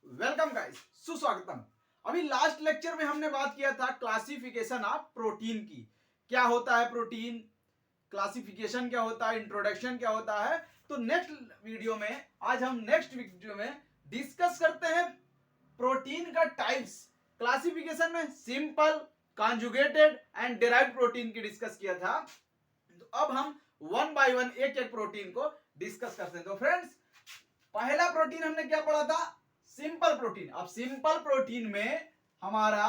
Welcome guys, सुस्वागतम। अभी last lecture में हमने बात किया था क्लासिफिकेशन ऑफ प्रोटीन की। क्या होता है प्रोटीन, क्लासिफिकेशन क्या होता है, इंट्रोडक्शन क्या होता है। तो नेक्स्ट वीडियो में डिस्कस करते हैं प्रोटीन का टाइप्स। क्लासिफिकेशन में simple, conjugated and derived protein की डिस्कस किया था। तो अब हम वन बाय वन एक एक प्रोटीन को डिस्कस करते हैं। तो फ्रेंड्स, पहला प्रोटीन हमने क्या पढ़ा था? Simple protein. अब सिंपल प्रोटीन में हमारा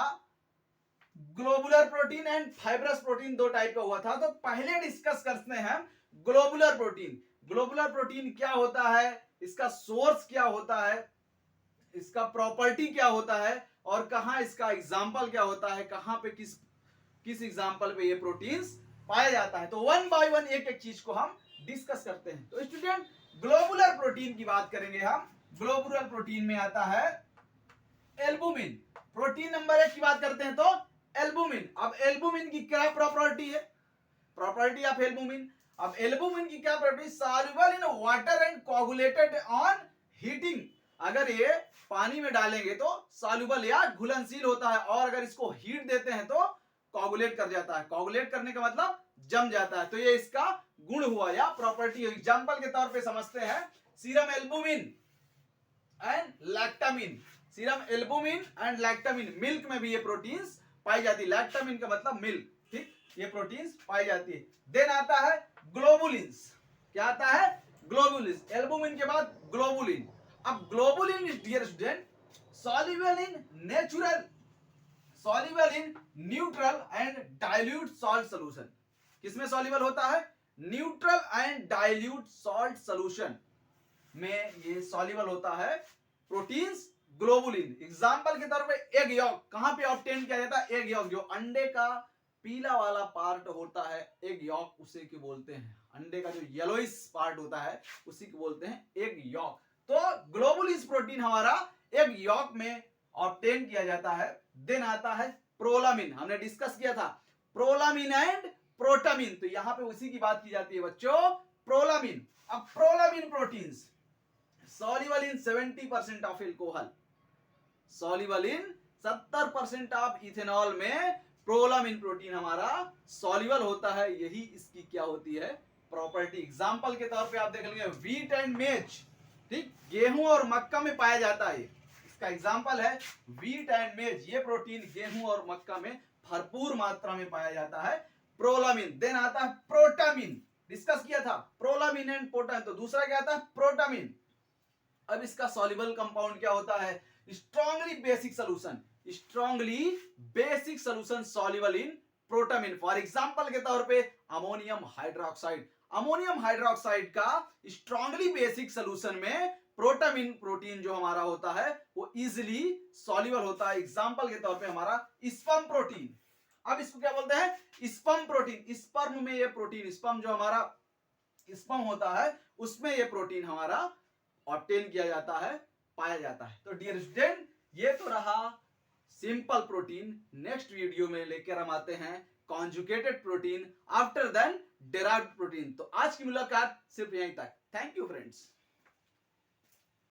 globular protein and fibrous protein दो टाइप का हुआ था। तो पहले डिस्कस करते हैं हम ग्लोबुलर प्रोटीन। ग्लोबुलर प्रोटीन क्या होता है, इसका सोर्स क्या होता है, इसका प्रॉपर्टी क्या होता है और कहां इसका एग्जाम्पल क्या होता है, कहां पे किस किस एग्जाम्पल पे ये प्रोटीन्स पाया जाता है। तो वन बाय वन एक एक चीज को हम डिस्कस करते हैं। तो स्टूडेंट, ग्लोबुलर प्रोटीन की बात करेंगे हम। ग्लोबुलर प्रोटीन में आता है एल्बुमिन। प्रोटीन नंबर 1 की बात करते हैं तो एल्बुमिन। अब एल्बुमिन की क्या प्रॉपर्टी है? Property of albumin. अब एल्बुमिन की क्या property? Soluble in water and coagulated on heating. अगर ये पानी में डालेंगे तो सॉल्युबल या घुलनशील होता है, और अगर इसको हीट देते हैं तो कोगुलेट कर जाता है। कोगुलेट करने का मतलब जम जाता है। तो ये इसका गुण हुआ या प्रॉपर्टी। एग्जांपल के तौर पे समझते हैं serum albumin and lactalbumin. Serum albumin and lactalbumin, milk में भी ये प्रोटीन्स पाई जाती है। लैक्टामिन का मतलब मिल्क, ठीक, ये प्रोटीन्स पाई जाती है। देन आता है ग्लोबुलिन्स। क्या आता है? ग्लोबुलिन्स। एल्बुमिन के बाद ग्लोबुलिन। अब globulin is, dear student, soluble in natural, soluble in neutral and dilute salt solution। किसमें soluble होता है? Neutral and dilute salt solution में ये सॉल्युबल होता है प्रोटीन्स ग्लोबुलिन। एग्जांपल के तौर पे एग यॉक। कहां पे ऑब्टेन किया जाता है? एग यॉक, जो अंडे का पीला वाला पार्ट होता है एग यॉक, उसे क्या बोलते हैं? अंडे का जो येलोइश पार्ट होता है उसी को बोलते हैं एग यॉक। तो ग्लोबुलिन प्रोटीन हमारा एग यॉक में ऑब्टेन किया जाता है। देन आता है प्रोलामिन। हमने डिस्कस किया था प्रोलामिन एंड प्रोटामिन। तो यहां पे उसी की बात की जाती है बच्चों, प्रोलामिन। अब prolamin proteins soluble in 70% of alcohol, soluble in 70% of ethanol में प्रोलामिन प्रोटीन हमारा soluble होता है। यही इसकी क्या होती है? प्रॉपर्टी। एग्जांपल के तौर पे आप देख लेंगे व्हीट एंड मेज, ठीक, गेहूं और मक्का में पाया जाता है। इसका एग्जांपल है व्हीट एंड मेज। ये प्रोटीन गेहूं और मक्का में भरपूर मात्रा में पाया जाता है, प्रोलामिन। देन आता है प्रोटामिन। डिस्कस किया था प्रोलामिन एंड प्रोटामिन। तो दूसरा क्या आता है? प्रोटामिन। अब इसका सॉल्युबल कंपाउंड क्या होता है? Strongly basic solution, strongly basic solution soluble in protamine. For example के तौर पे अमोनियम हाइड्रोक्साइड। अमोनियम हाइड्रोक्साइड का स्ट्रांगली बेसिक सोल्यूशन में प्रोटामिन प्रोटीन जो हमारा होता है वो इजिली सॉल्युबल होता है। एग्जांपल के तौर पे हमारा स्पर्म प्रोटीन। अब इसको क्या बोलते हैं? Sperm protein. स्पर्म में ये प्रोटीन, स्पर्म जो हमारा स्पर्म होता है उसमें ये प्रोटीन हमारा ऑब्टेन किया जाता है, पाया जाता है। तो डियर स्टूडेंट, ये तो रहा सिंपल प्रोटीन। नेक्स्ट वीडियो में लेकर हम आते हैं conjugated protein, after then derived protein. तो आज की मुलाकात सिर्फ यहीं तक। Thank you friends.